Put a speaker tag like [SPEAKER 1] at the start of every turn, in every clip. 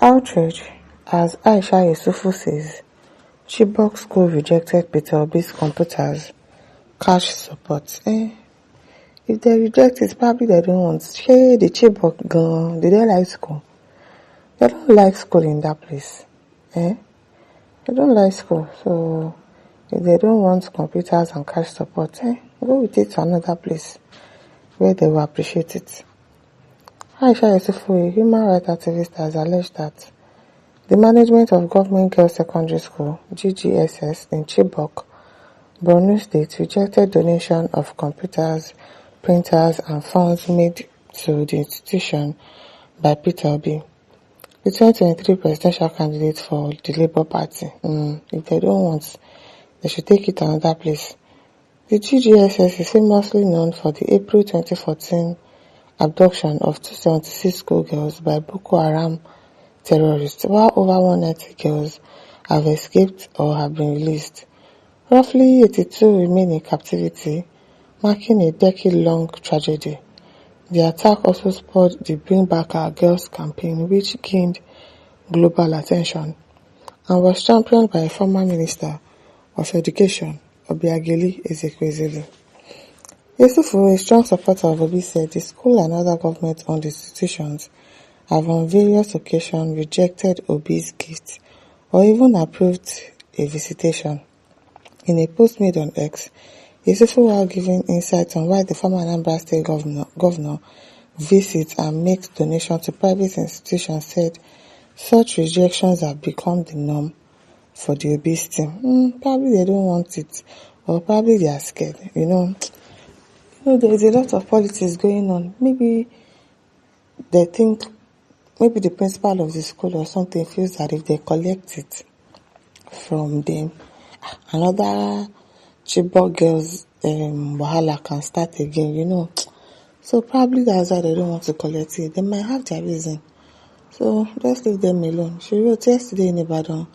[SPEAKER 1] Outrage as Aisha Yesufu says Chibok school rejected Peter Obi's computers cash support. If they reject it, probably they don't want. Shey the Chibok gan, they don't like school. They don't like school in that place. They don't like school. So if they don't want computers and cash support, go with it to another place where they will appreciate it. Aisha Yesufu, a human rights activist, has alleged that the management of Government Girls Secondary School, GGSS, in Chibok, Borno State, rejected donation of computers, printers, and funds made to the institution by Peter Obi, the 2023 presidential candidate for the Labour Party. If they don't want, they should take it to another place. The GGSS is famously known for the April 2014 abduction of 276 schoolgirls by Boko Haram terrorists, while over 190 girls have escaped or have been released. Roughly 82 remain in captivity, marking a decade-long tragedy. The attack also spurred the Bring Back Our Girls campaign, which gained global attention and was championed by former Minister of Education, Obiageli Ezekwesili. Yesufu, a strong supporter of Obi, said the school and other government-owned institutions have on various occasions rejected Obi's gifts or even approved a visitation. In a post made on X, Yesufu, while giving insight on why the former Anambra State governor visits and makes donations to private institutions, said such rejections have become the norm for the Obi's team. Probably they don't want it, or probably they are scared. There is a lot of politics going on. Maybe they think, maybe the principal of the school or something feels that if they collect it from them, another Chibok girls wahala can start again, So probably that's why they don't want to collect it. They might have their reason. So just leave them alone. She wrote yesterday in Ibadan,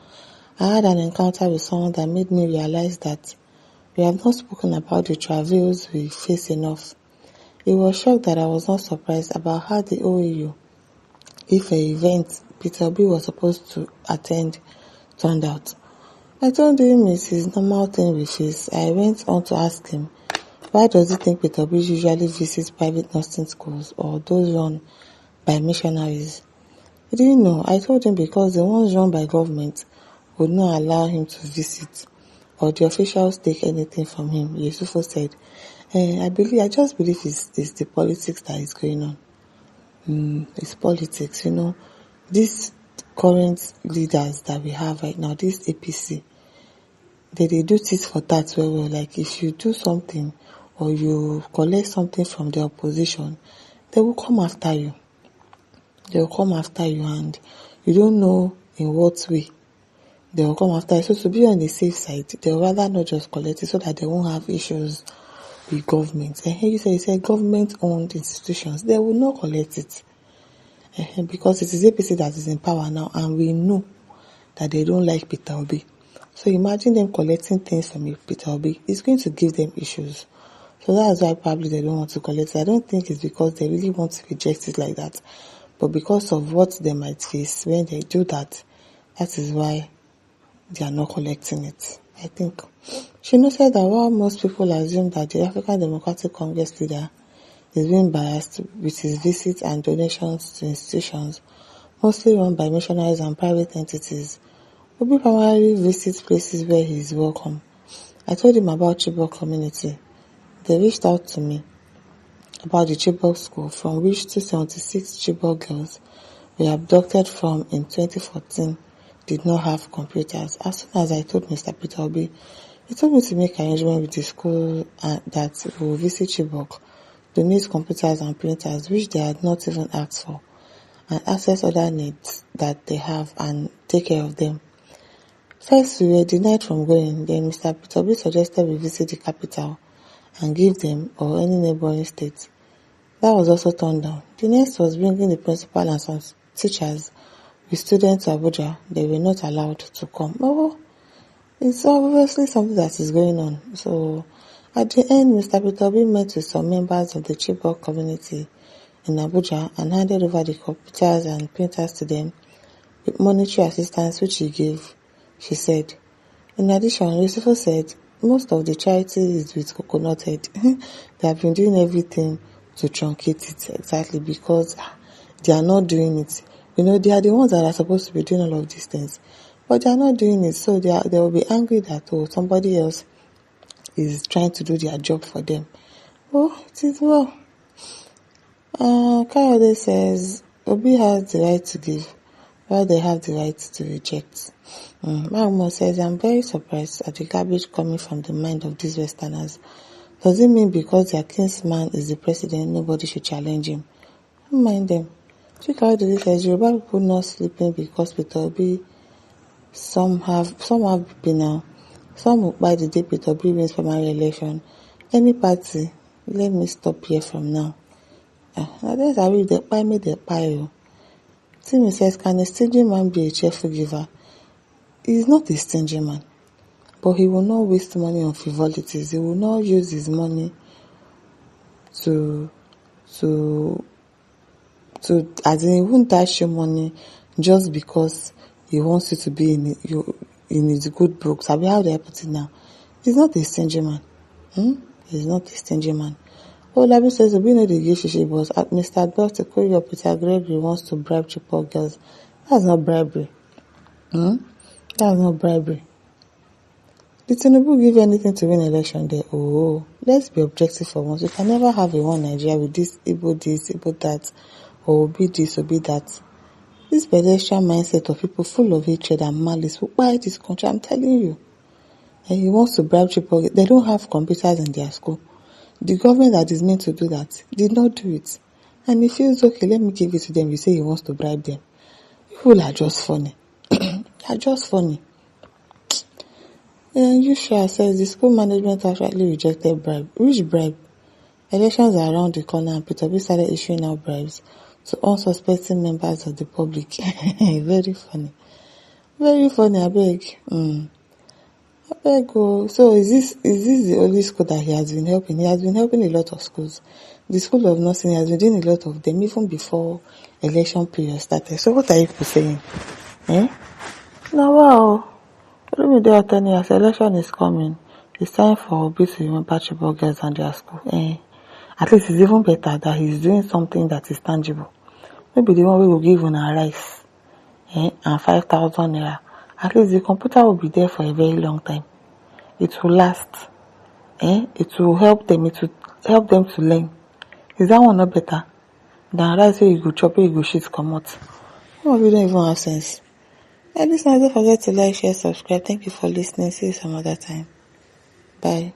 [SPEAKER 1] I had an encounter with someone that made me realize that we have not spoken about the travails we face enough. It was shocked that I was not surprised about how the OAU, if an event Peter Obi was supposed to attend, turned out. I told him it's his normal thing we face. I went on to ask him, why does he think Peter Obi usually visits private nursing schools or those run by missionaries? He didn't know. I told him because the ones run by government would not allow him to visit, or the officials take anything from him. Yesufu said, I just believe it's the politics that is going on. It's politics, These current leaders that we have right now, this APC, they do this for that well. Like if you do something or you collect something from the opposition, they will come after you. They will come after you, and you don't know in what way they will come after you. So to be on the safe side, they will rather not just collect it so that they won't have issues with government. And here you say government-owned institutions, they will not collect it. Because it is APC that is in power now, and we know that they don't like Peter Obi. So imagine them collecting things from Peter Obi. It's going to give them issues. So that's why probably they don't want to collect it. I don't think it's because they really want to reject it like that, but because of what they might face when they do that. That is why they are not collecting it, I think. She noted that while most people assume that the African Democratic Congress leader is being biased with his visits and donations to institutions, mostly run by missionaries and private entities, Obi primarily visits places where he is welcome. I told him about Chibok community. They reached out to me about the Chibok school from which 276 Chibok girls were abducted from in 2014 did not have computers. As soon as I told Mr. Peter Obi, he told me to make arrangement with the school that we will visit Chibok, donate computers and printers which they had not even asked for, and access other needs that they have and take care of them. First, we were denied from going. Then Mr. Peter Obi suggested we visit the capital and give them or any neighboring state. That was also turned down. The next was bringing the principal and some teachers with students to Abuja. They were not allowed to come. It's obviously something that is going on. So at the end, Mr. Peter Obi met with some members of the Chibok community in Abuja and handed over the computers and printers to them monetary assistance which he gave, she said. In addition, Yesufu said most of the charity is with coconut head. They have been doing everything to truncate it exactly because they are not doing it. They are the ones that are supposed to be doing all of these things, but they are not doing it. So they will be angry that somebody else is trying to do their job for them. Oh, it is well. Kayode says Obi has the right to give, while they have the right to reject. Magmo says, I'm very surprised at the garbage coming from the mind of these Westerners. Does it mean because their kinsman is the president, nobody should challenge him? Don't mind them. Chikawede says, Yoruba people not sleeping because Peter Obi, some have been now. Some will buy the day Peter Obi wins primary election. Any party, let me stop here from now. That's how we buy me the pie. Timmy says, can a stingy man be a cheerful giver? He is not a stingy man, but he will not waste money on frivolities. He will not use his money to as in he won't dash you money just because he wants you to be in his good books. Have you how they put it now? He's not a stingy man. He's not a stingy man. Labi says, we know the give shishi boss. Mr. Bell to call your Peter Gregory wants to bribe Chibok girls. That's not bribery. That's not bribery. Did Tinubu give anything to win election there? Oh, let's be objective for once. We can never have a one Nigeria with this, Igbo that, or Obi this, Obi that. This pedestrian mindset of people full of hatred and malice will buy this country, I'm telling you. And he wants to bribe Chibok. They don't have computers in their school. The government that is meant to do that did not do it. And he feels, okay, let me give it to them. You say he wants to bribe them. People are just funny. They are just funny. And Yushua says the school management actually rejected bribe. Which bribe? Elections are around the corner and Peter B started issuing out bribes to unsuspecting members of the public. Very funny. Very funny, I beg. So is this the only school that he has been helping? He has been helping a lot of schools. The school of nursing, he has been doing a lot of them even before election period started. So what are you saying? Now wow. Let me tell you, as election is coming, it's time for Obi to remember Chibok girls and their school. At least it's even better that he's doing something that is tangible. Maybe the one we will give on our rice, and 5,000 naira. At least the computer will be there for a very long time. It will last. It will help them. It will help them to learn. Is that one not better than rice where you go chop, you go shit come out? Some of you don't even have sense. And listen, don't forget to like, share, subscribe. Thank you for listening. See you some other time. Bye.